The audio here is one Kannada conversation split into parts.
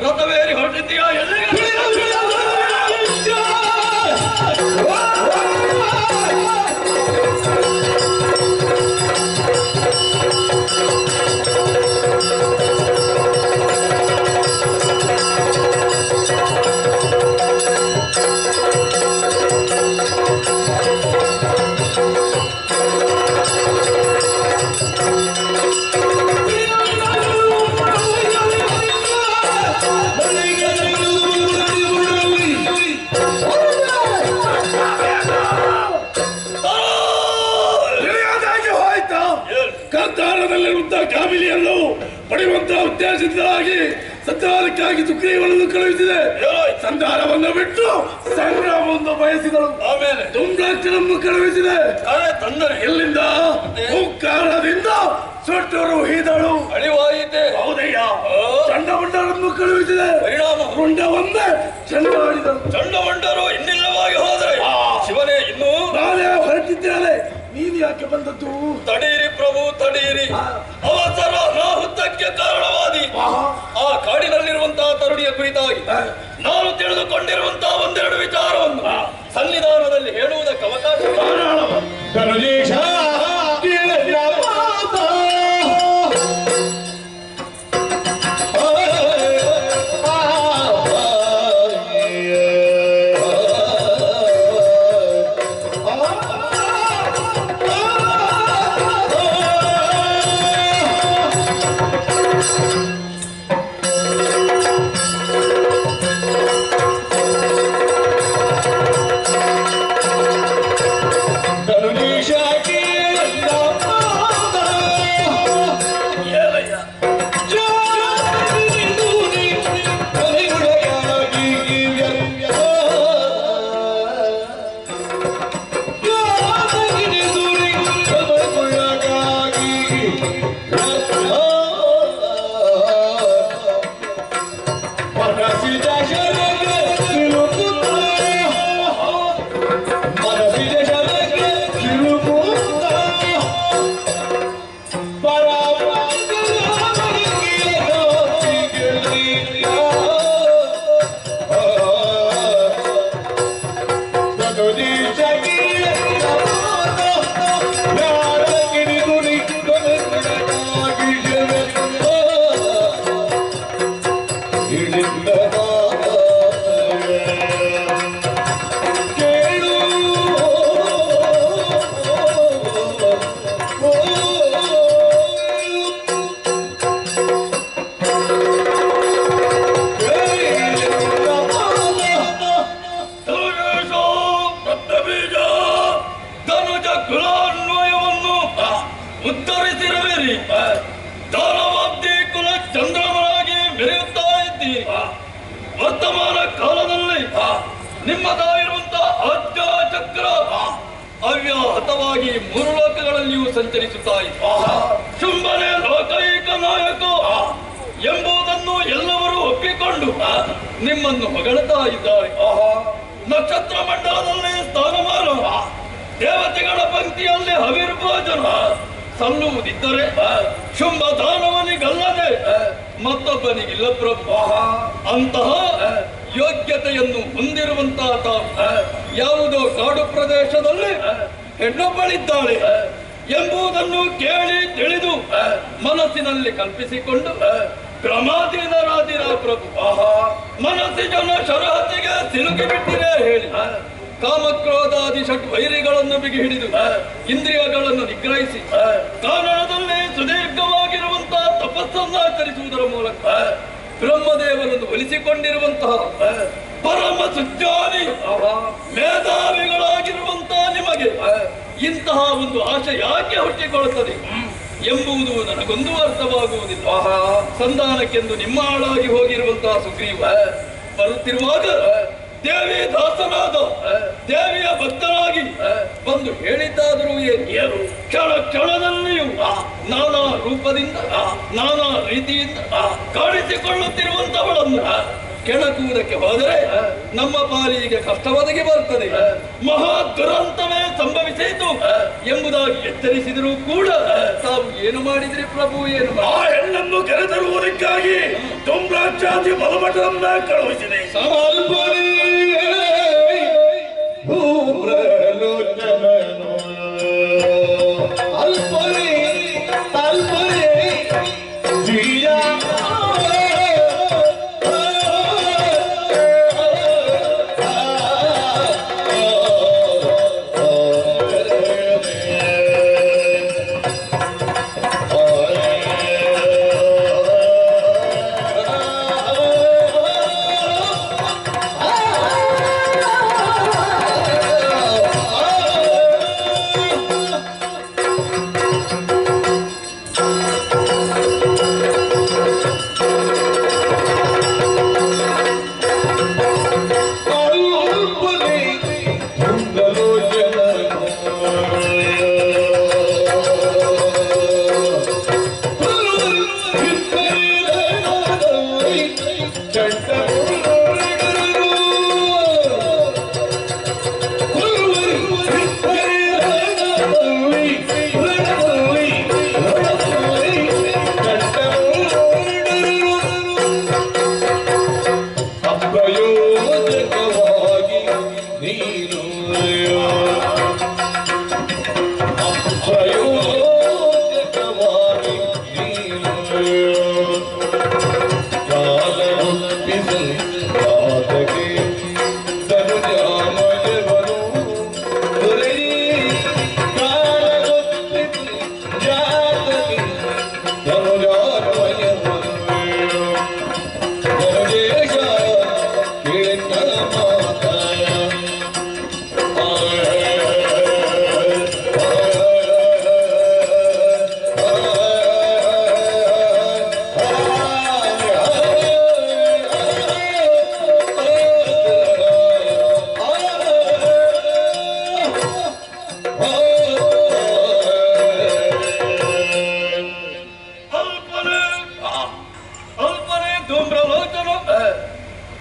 ರಥವೇರಿ ಹೊರಟಿದ್ದೀಯಾ? ಕಾಮಿಲಿಯನ್ನು ಪಡೆಯುವಂತಹ ಉದ್ದೇಶದಿಂದಾಗಿ ಸಂಧಾನಕ್ಕಾಗಿ ಸುಗ್ರೀವನನ್ನು ಕಳುಹಿಸಿದೆ. ಸಂಧಾನವನ್ನು ಬಿಟ್ಟು ಸಂಗ್ರಾಮವನ್ನು ಬಯಸಿದಳು. ಆಮೇಲೆ ದುಂಡಾಕ್ಷನನ್ನು ಕಳುಹಿಸಿದೆ. ತಂದರೆ ಎಲ್ಲಿಂದ? ಹುಂಕಾರದಿಂದ ಸುಟ್ಟರು ಹೀದಳು. ಅಳಿವಾಯಿತೆ. ಹೌದಯ್ಯ. ಚಂಡಮಂಡರನ್ನು ಕಳುಹಿಸಿದೆ. ಪರಿಣಾಮ ರುಂಡವನ್ನೇ ಚೆಂಡಾಡಿದಳು. ಚಂಡಮಂಡರು ಇನ್ನಿಲ್ಲವಾಗಿ ಹೋದರೆ ಶಿವನೇ ಇನ್ನು ನಾನೇ ಹೊರಟಿದ್ದೇನೆ. ನೀನು ಯಾಕೆ ಬಂದದ್ದು? ತಡೀರಿ ಪ್ರಭು ತಡೀರಿ. ಅವಸರ ಅನಾಹುತಕ್ಕೆ ಕಾರಣವಾದಿ ಆ ಕಾಡಿನಲ್ಲಿರುವಂತಹ ತರುಣಿಯ ಕುರಿತಾಗಿ ನಾನು ತಿಳಿದುಕೊಂಡಿರುವಂತಹ ಒಂದೆರಡು ವಿಚಾರವನ್ನು ಸನ್ನಿಧಾನದಲ್ಲಿ ಹೇಳುವುದಕ್ಕೆ ಅವಕಾಶ. ವರ್ತಮಾನ ಕಾಲದಲ್ಲಿ ನಿಮ್ಮದಾಗಿರುವಂತಹ ಆಜ್ಞಾ ಚಕ್ರ ಅವ್ಯಾಹತವಾಗಿ ಮೂರು ಲೋಕಗಳಲ್ಲಿಯೂ ಸಂಚರಿಸುತ್ತಾ ಇದೆ. ಶುಂಭನೇ ಲೋಕೈಕ ನಾಯಕ ಎಂಬುದನ್ನು ಎಲ್ಲರೂ ಒಪ್ಪಿಕೊಂಡು ನಿಮ್ಮನ್ನು ಹೊಗಳುತ್ತಾ ಇದ್ದಾರೆ. ನಕ್ಷತ್ರ ಮಂಡಲದಲ್ಲಿ ಸ್ಥಾನಮಾನ, ದೇವತೆಗಳ ಪಂಕ್ತಿಯಲ್ಲಿ ಹವಿರ್ಭೋಜನ ಸಲ್ಲುವುದಿದ್ದರೆ ಶುಂಭ ದಾನವನಿಗಲ್ಲದೆ ಮತ್ತೊಬ್ಬನಿಗಿಲ್ಲ ಪ್ರಭು. ಅಂತಹ ಯೋಗ್ಯತೆಯನ್ನು ಹೊಂದಿರುವಂತಹ ತಾವು ಯಾವುದೋ ಕಾಡು ಪ್ರದೇಶದಲ್ಲಿ ಹೆಣ್ಣೊಬ್ಬಳಿದ್ದಾಳೆ ಎಂಬುದನ್ನು ಕೇಳಿ ತಿಳಿದು ಮನಸ್ಸಿನಲ್ಲಿ ಕಲ್ಪಿಸಿಕೊಂಡು ಕ್ರಮಾಧೀನರಾದಿರ ಪ್ರಭು. ಮನಸ್ಸಿನ ಶರಹತಿಗೆ ಸಿಲುಕಿ ಬಿಟ್ಟಿದೆ ಹೇಳಿ ಕಾಮಕ್ರೋಧಾದಿ ಷಟ್ ವೈರಿಗಳನ್ನು ಬಿಗಿ ಹಿಡಿದು ಇಂದ್ರಿಯಗಳನ್ನು ನಿಗ್ರಹಿಸಿ ಕಾರಣದಲ್ಲಿ ಸುದೀರ್ಘವಾಗಿರುವಂತಹ ತಪಸ್ಸನ್ನು ಆಚರಿಸುವುದರ ಮೂಲಕ ಬ್ರಹ್ಮದೇವರನ್ನು ಒಲಿಸಿಕೊಂಡಿರುವಂತಹ ಪರಮ ಸುಜ್ಞಾನಿ ಮೇಧಾವಿಗಳಾಗಿರುವಂತಹ ನಿಮಗೆ ಇಂತಹ ಒಂದು ಆಶೆ ಯಾಕೆ ಹುಟ್ಟಿಕೊಳ್ಳುತ್ತದೆ ಎಂಬುದು ನನಗೊಂದು ಅರ್ಥವಾಗುವುದಿಲ್ಲ. ಸಂಧಾನಕ್ಕೆಂದು ನಿಮ್ಮ ಆಳಾಗಿ ಹೋಗಿರುವಂತಹ ಸುಗ್ರೀವ ಬರುತ್ತಿರುವಾಗ ದೇವಿ ದಾಸನಾದ ದೇವಿಯ ಭಕ್ತನಾಗಿ ಬಂದು ಹೇಳಿದ್ದಾದರೂ ಏನು ಕ್ಷಣ ಕ್ಷಣದಲ್ಲಿಯೂ ನಾನಾ ರೂಪದಿಂದ ನಾನಾ ರೀತಿಯಿಂದ ಕಾಣಿಸಿಕೊಳ್ಳುತ್ತಿರುವಂತವಳನ್ನು ಕೆಣಕುವುದಕ್ಕೆ ಹೋದರೆ ನಮ್ಮ ಪಾಲಿಗೆ ಕಷ್ಟ ಒದಗಿ ಬರುತ್ತದೆ, ಮಹಾ ದುರಂತವೇ ಸಂಭವಿಸಿತು ಎಂಬುದಾಗಿ ಎಚ್ಚರಿಸಿದರೂ ಕೂಡ ತಾವು ಏನು ಮಾಡಿದ್ರಿ ಪ್ರಭು? ಏನು ಆ ಹೆಣ್ಣನ್ನು ಕರೆತರುವುದಕ್ಕಾಗಿ ಧೂಮ್ರಾಕ್ಷಾದಿ ಬಲಮಠವನ್ನ ಕಳುಹಿಸಿದೆ.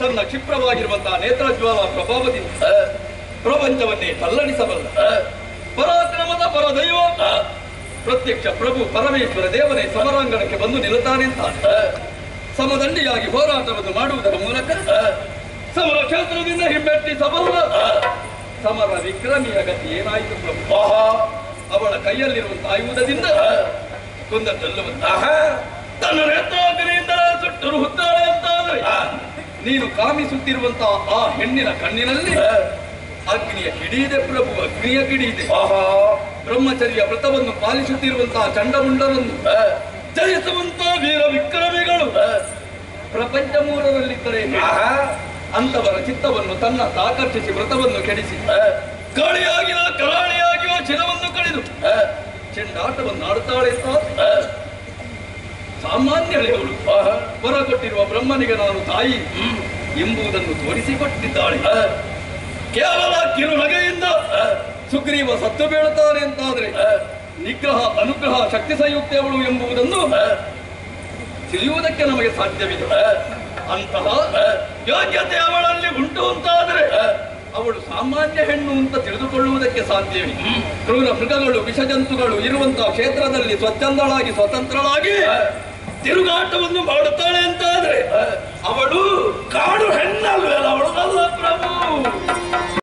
ತನ್ನ ಕ್ಷಿಪ್ರವಾಗಿರುವಂತಹ ನೇತ್ರಜ್ವಾಲ ಪ್ರಭಾವದಿಂದ ಪ್ರಪಂಚವನ್ನೇ ತಲ್ಲಣಿಸಬಲ್ಲ ಪರಾಕ್ರಮದ ಪರದೈವ ಪ್ರತ್ಯಕ್ಷ ಪ್ರಭು ಪರಮೇಶ್ವರ ದೇವನೇ ಸಮರಾಂಗಣಕ್ಕೆ ಬಂದು ನಿಲ್ಲುತ್ತಾನೆಂತಾನೆ. ಸಮದಂಡಿಯಾಗಿ ಹೋರಾಟವನ್ನು ಮಾಡುವುದರ ಮೂಲಕ ಸಮರ ಕ್ಷೇತ್ರದಿಂದ ಹಿಮ್ಮೆಟ್ಟಿಸಬಲ್ಲ ಸಮರ ವಿಕ್ರಮಿಯ ಗತಿ ಏನಾಯಿತು ಪ್ರಭು? ಅವಳ ಕೈಯಲ್ಲಿರುವಂತಹ ಆಯುಧದಿಂದ ಕೊಂದದ್ದಲ್ಲುವಂತಹ ತನ್ನ ನೇತ್ರಾಗ್ನಿಯಿಂದ ಸುಟ್ಟರು ಹುತ್ತಾಳೆ ಅಂತಾದ್ರೆ ನೀನು ಕಾಮಿಸುತ್ತಿರುವಂತಹ ಆ ಹೆಣ್ಣಿನ ಕಣ್ಣಿನಲ್ಲಿ ಅಗ್ನಿಯ ಕಿಡಿಯಿದೆ ಪ್ರಭು, ಅಗ್ನಿಯ ಕಿಡಿಯಿದೆ. ಬ್ರಹ್ಮಚರ್ಯ ವ್ರತವನ್ನು ಪಾಲಿಸುತ್ತಿರುವಂತಹ ಚಂಡಮುಂಡರನ್ನು ಜಯಿಸುವಂತಹ ವೀರ ವಿಕ್ರಮಿಗಳು ಪ್ರಪಂಚ ಮೂರರಲ್ಲಿದ್ದರೆ ಅಂತವರ ಚಿತ್ತವನ್ನು ತನ್ನ ಆಕರ್ಷಿಸಿ ವ್ರತವನ್ನು ಕೆಡಿಸಿ ಗಾಳಿಯಾಗಿಯೋ ಕರಾಳಿಯಾಗಿಯೋ ಚಿರವನ್ನು ಕಳೆದು ಚೆಂಡಾಟವನ್ನು ಆಡುತ್ತಾಳೆ. ಸಾಮಾನ್ಯಳೆಯವಳು ಹೊರ ಕೊಟ್ಟಿರುವ ಬ್ರಹ್ಮನಿಗೆ ನಾನು ತಾಯಿ ಎಂಬುದನ್ನು ತೋರಿಸಿಕೊಟ್ಟಿದ್ದಾಳೆ. ಕೇವಲ ಕಿರುನಗೆಯಿಂದ ಸುಗ್ರೀವ ಸತ್ತು ಬೀಳುತ್ತಾನೆ ಅಂತಾದ್ರೆ ನಿಗ್ರಹ ಅನುಗ್ರಹ ಶಕ್ತಿ ಸಂಯುಕ್ತವಳು ಎಂಬುದನ್ನು ತಿಳಿಯುವುದಕ್ಕೆ ನಮಗೆ ಸಾಧ್ಯವಿದೆ. ಅಂತಹ ಯೋಗ್ಯತೆ ಅವಳಲ್ಲಿ ಉಂಟು ಅಂತಾದರೆ ಅವಳು ಸಾಮಾನ್ಯ ಹೆಣ್ಣು ಅಂತ ತಿಳಿದುಕೊಳ್ಳುವುದಕ್ಕೆ ಸಾಧ್ಯವೇ? ಕ್ರೂರ ಮೃಗಗಳು ವಿಷಜಂತುಗಳು ಇರುವಂತಹ ಕ್ಷೇತ್ರದಲ್ಲಿ ಸ್ವಚ್ಛಂದಳಾಗಿ ಸ್ವತಂತ್ರಳಾಗಿ ತಿರುಗಾಟವನ್ನು ಮಾಡುತ್ತಾಳೆ ಅಂತಾದ್ರೆ ಅವಳು ಕಾಡು ಹೆಣ್ಣಲ್ವೇ? ಅವಳು ಅಲ್ಲ ಪ್ರಭು.